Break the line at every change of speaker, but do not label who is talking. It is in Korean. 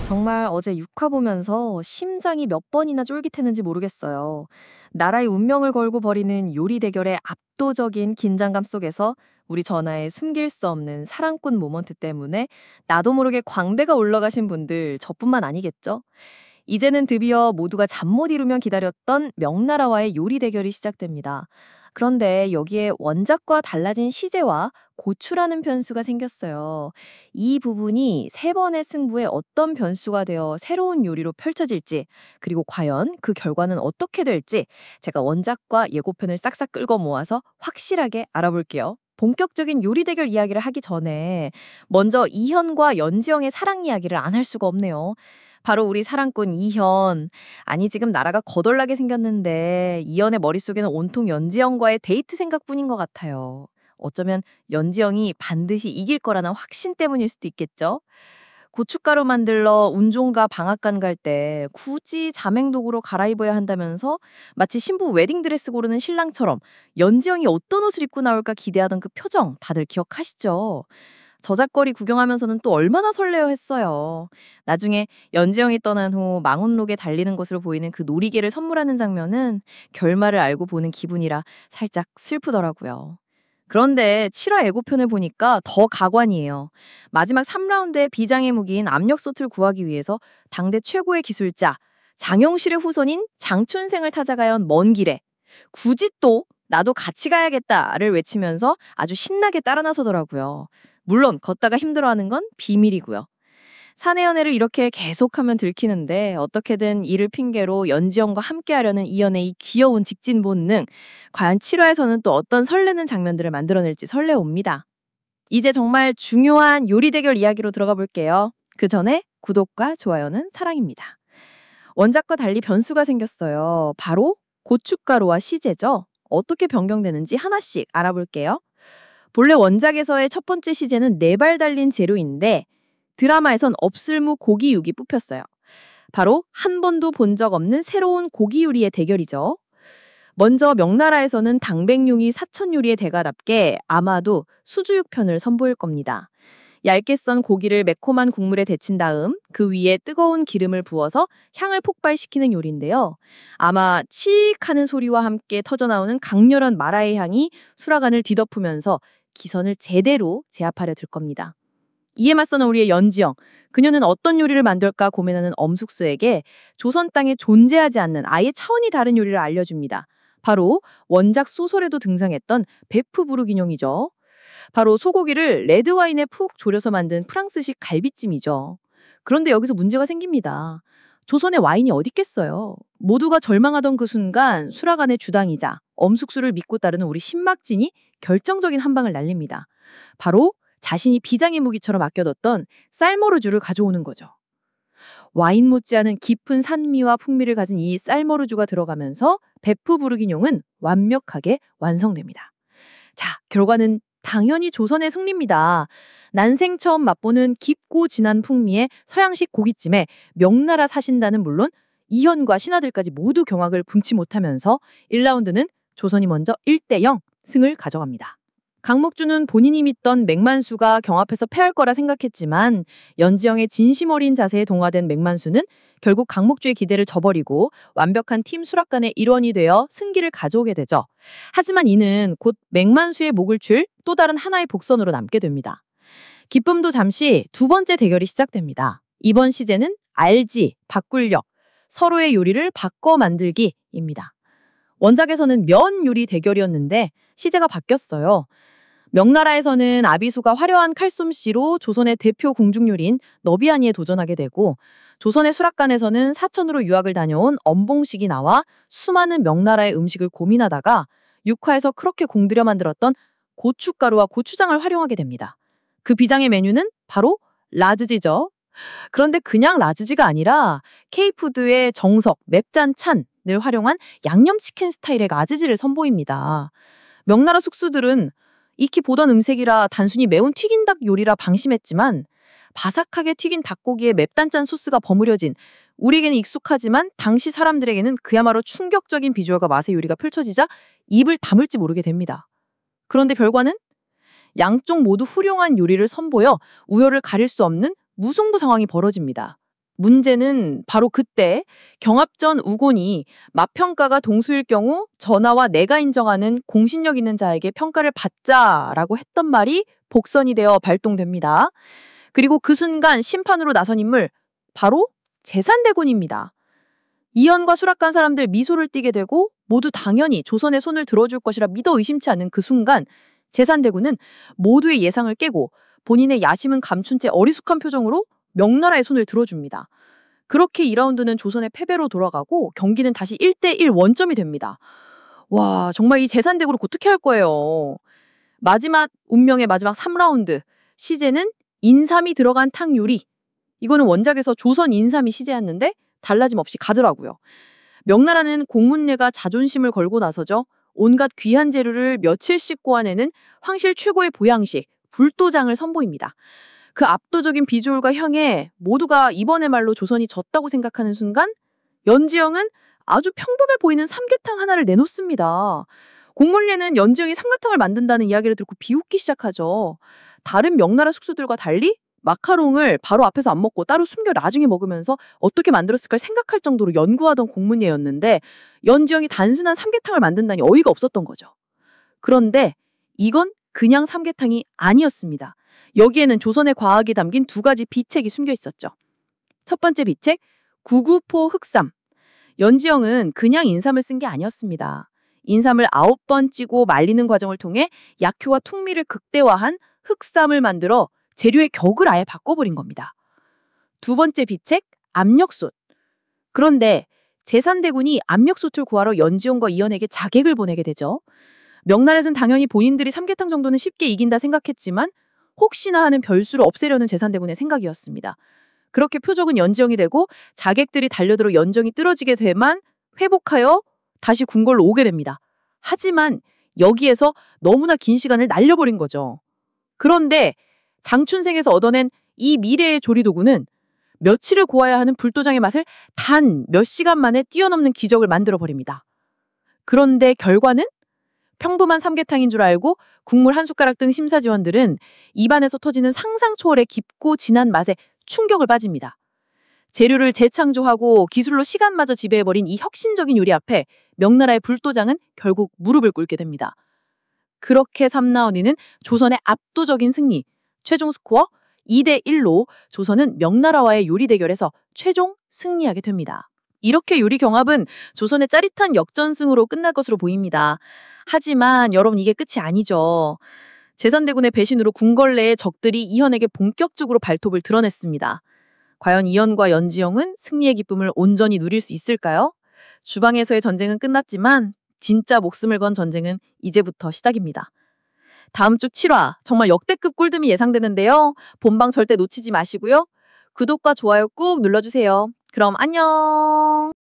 정말 어제 육화 보면서 심장이 몇 번이나 쫄깃했는지 모르겠어요. 나라의 운명을 걸고 벌이는 요리 대결의 압도적인 긴장감 속에서 우리 전하의 숨길 수 없는 사랑꾼 모먼트 때문에 나도 모르게 광대가 올라가신 분들 저뿐만 아니겠죠? 이제는 드디어 모두가 잠 못 이루며 기다렸던 명나라와의 요리 대결이 시작됩니다. 그런데 여기에 원작과 달라진 시제와 고추라는 변수가 생겼어요. 이 부분이 세 번의 승부에 어떤 변수가 되어 새로운 요리로 펼쳐질지, 그리고 과연 그 결과는 어떻게 될지 제가 원작과 예고편을 싹싹 끌고 모아서 확실하게 알아볼게요. 본격적인 요리 대결 이야기를 하기 전에 먼저 이현과 연지영의 사랑 이야기를 안 할 수가 없네요. 바로 우리 사랑꾼 이현. 아니 지금 나라가 거덜나게 생겼는데 이현의 머릿속에는 온통 연지영과의 데이트 생각뿐인 것 같아요. 어쩌면 연지영이 반드시 이길 거라는 확신 때문일 수도 있겠죠? 고춧가루 만들러 운종가 방앗간 갈 때 굳이 자맹독으로 갈아입어야 한다면서 마치 신부 웨딩드레스 고르는 신랑처럼 연지영이 어떤 옷을 입고 나올까 기대하던 그 표정 다들 기억하시죠? 저작거리 구경하면서는 또 얼마나 설레어 했어요. 나중에 연지영이 떠난 후 망원록에 달리는 것으로 보이는 그 놀이개를 선물하는 장면은 결말을 알고 보는 기분이라 살짝 슬프더라고요. 그런데 7화 예고편을 보니까 더 가관이에요. 마지막 3라운드의 비장의 무기인 압력솥을 구하기 위해서 당대 최고의 기술자 장영실의 후손인 장춘생을 찾아가야 한 먼 길에 굳이 또 나도 같이 가야겠다를 외치면서 아주 신나게 따라 나서더라고요. 물론 걷다가 힘들어하는 건 비밀이고요. 사내 연애를 이렇게 계속하면 들키는데 어떻게든 이를 핑계로 연지영과 함께하려는 이연의 이 귀여운 직진 본능, 과연 7화에서는 또 어떤 설레는 장면들을 만들어낼지 설레옵니다. 이제 정말 중요한 요리 대결 이야기로 들어가 볼게요. 그 전에 구독과 좋아요는 사랑입니다. 원작과 달리 변수가 생겼어요. 바로 고춧가루와 시제죠. 어떻게 변경되는지 하나씩 알아볼게요. 본래 원작에서의 첫 번째 시제는 4발 달린 재료인데 드라마에선 없을무 고기육이 뽑혔어요. 바로 한 번도 본 적 없는 새로운 고기 요리의 대결이죠. 먼저 명나라에서는 당백용이 사천 요리의 대가답게 아마도 수주육 편을 선보일 겁니다. 얇게 썬 고기를 매콤한 국물에 데친 다음 그 위에 뜨거운 기름을 부어서 향을 폭발시키는 요리인데요. 아마 치익 하는 소리와 함께 터져나오는 강렬한 마라의 향이 수라간을 뒤덮으면서 기선을 제대로 제압하려 들 겁니다. 이에 맞서는 우리의 연지영. 그녀는 어떤 요리를 만들까 고민하는 엄숙수에게 조선 땅에 존재하지 않는 아예 차원이 다른 요리를 알려줍니다. 바로 원작 소설에도 등장했던 베프 부르기뇽이죠. 바로 소고기를 레드와인에 푹 졸여서 만든 프랑스식 갈비찜이죠. 그런데 여기서 문제가 생깁니다. 조선에 와인이 어디 있겠어요. 모두가 절망하던 그 순간 수라간의 주당이자 엄숙수를 믿고 따르는 우리 신막진이 결정적인 한 방을 날립니다. 바로 자신이 비장의 무기처럼 아껴뒀던 쌀머루주를 가져오는 거죠. 와인 못지않은 깊은 산미와 풍미를 가진 이 쌀머루주가 들어가면서 베프 부르기뇽은 완벽하게 완성됩니다. 자, 결과는 당연히 조선의 승리입니다. 난생 처음 맛보는 깊고 진한 풍미의 서양식 고깃찜에 명나라 사신단은 물론 이현과 신하들까지 모두 경악을 금치 못하면서 1라운드는 조선이 먼저 1대0 승을 가져갑니다. 강목주는 본인이 믿던 맥만수가 경합해서 패할 거라 생각했지만 연지영의 진심 어린 자세에 동화된 맥만수는 결국 강목주의 기대를 저버리고 완벽한 팀 수락관의 일원이 되어 승기를 가져오게 되죠. 하지만 이는 곧 맥만수의 목을 줄 또 다른 하나의 복선으로 남게 됩니다. 기쁨도 잠시 두 번째 대결이 시작됩니다. 이번 시제는 알지, 바꿀력, 서로의 요리를 바꿔 만들기입니다. 원작에서는 면 요리 대결이었는데 시제가 바뀌었어요. 명나라에서는 아비수가 화려한 칼솜씨로 조선의 대표 궁중요리인 너비아니에 도전하게 되고 조선의 수락관에서는 사천으로 유학을 다녀온 엄봉식이 나와 수많은 명나라의 음식을 고민하다가 육화에서 그렇게 공들여 만들었던 고춧가루와 고추장을 활용하게 됩니다. 그 비장의 메뉴는 바로 라즈지죠. 그런데 그냥 라즈지가 아니라 K푸드의 정석, 맵짠찬을 활용한 양념치킨 스타일의 라즈지를 선보입니다. 명나라 숙수들은 익히 보던 음색이라 단순히 매운 튀긴 닭 요리라 방심했지만 바삭하게 튀긴 닭고기에 맵단짠 소스가 버무려진 우리에게는 익숙하지만 당시 사람들에게는 그야말로 충격적인 비주얼과 맛의 요리가 펼쳐지자 입을 다물지 모르게 됩니다. 그런데 결과는 양쪽 모두 훌륭한 요리를 선보여 우열을 가릴 수 없는 무승부 상황이 벌어집니다.
문제는 바로 그때 경합전 우곤이 맞평가가 동수일 경우 전하와 내가 인정하는 공신력 있는 자에게 평가를 받자라고 했던 말이 복선이 되어 발동됩니다. 그리고 그 순간 심판으로 나선 인물 바로 제산대군입니다. 이연과 수락한 사람들 미소를 띠게 되고 모두 당연히 조선의 손을 들어줄 것이라 믿어 의심치 않은 그 순간 제산대군은 모두의 예상을 깨고 본인의 야심은 감춘 채 어리숙한 표정으로 명나라의 손을 들어줍니다. 그렇게 2라운드는 조선의 패배로 돌아가고 경기는 다시 1대1 원점이 됩니다. 와, 정말 이 제산대군을 어떻게 할 거예요. 운명의 마지막 3라운드. 시제는 인삼이 들어간 탕 요리. 이거는 원작에서 조선 인삼이 시제였는데 달라짐 없이 가더라고요. 명나라는 공문례가 자존심을 걸고 나서죠. 온갖 귀한 재료를 며칠씩 꼬아내는 황실 최고의 보양식, 불도장을 선보입니다. 그 압도적인 비주얼과 향에 모두가 이번의 말로 조선이 졌다고 생각하는 순간 연지영은 아주 평범해 보이는 삼계탕 하나를 내놓습니다. 공문례는 연지영이 삼계탕을 만든다는 이야기를 듣고 비웃기 시작하죠. 다른 명나라 숙소들과 달리 마카롱을 바로 앞에서 안 먹고 따로 숨겨 나중에 먹으면서 어떻게 만들었을까 생각할 정도로 연구하던 공문예였는데 연지영이 단순한 삼계탕을 만든다니 어이가 없었던 거죠. 그런데 이건 그냥 삼계탕이 아니었습니다. 여기에는 조선의 과학이 담긴 두 가지 비책이 숨겨 있었죠. 첫 번째 비책, 구구포 흑삼. 연지영은 그냥 인삼을 쓴 게 아니었습니다. 인삼을 9번 찌고 말리는 과정을 통해 약효와 퉁미를 극대화한 흑삼을 만들어 재료의 격을 아예 바꿔버린 겁니다. 두 번째 비책, 압력솥. 그런데 제산대군이 압력솥을 구하러 연지영과 이연에게 자객을 보내게 되죠. 명나라에서는 당연히 본인들이 삼계탕 정도는 쉽게 이긴다 생각했지만 혹시나 하는 별수를 없애려는 제산대군의 생각이었습니다. 그렇게 표적은 연지영이 되고 자객들이 달려들어 연정이 떨어지게 되만 회복하여 다시 궁궐로 오게 됩니다. 하지만 여기에서 너무나 긴 시간을 날려버린 거죠. 그런데 장춘생에서 얻어낸 이 미래의 조리도구는 며칠을 고아야 하는 불도장의 맛을 단 몇 시간 만에 뛰어넘는 기적을 만들어버립니다. 그런데 결과는 평범한 삼계탕인 줄 알고 국물 한 숟가락 등 심사지원들은 입안에서 터지는 상상 초월의 깊고 진한 맛에 충격을 빠집니다. 재료를 재창조하고 기술로 시간마저 지배해버린 이 혁신적인 요리 앞에 명나라의 불도장은 결국 무릎을 꿇게 됩니다. 그렇게 3라운드는 조선의 압도적인 승리, 최종 스코어 2대1로 조선은 명나라와의 요리 대결에서 최종 승리하게 됩니다. 이렇게 요리 경합은 조선의 짜릿한 역전승으로 끝날 것으로 보입니다. 하지만 여러분 이게 끝이 아니죠. 제산대군의 배신으로 궁궐 내의 적들이 이현에게 본격적으로 발톱을 드러냈습니다. 과연 이현과 연지영은 승리의 기쁨을 온전히 누릴 수 있을까요? 주방에서의 전쟁은 끝났지만 진짜 목숨을 건 전쟁은 이제부터 시작입니다. 다음 주 7화 정말 역대급 꿀잼이 예상되는데요. 본방 절대 놓치지 마시고요. 구독과 좋아요 꾹 눌러주세요. 그럼 안녕!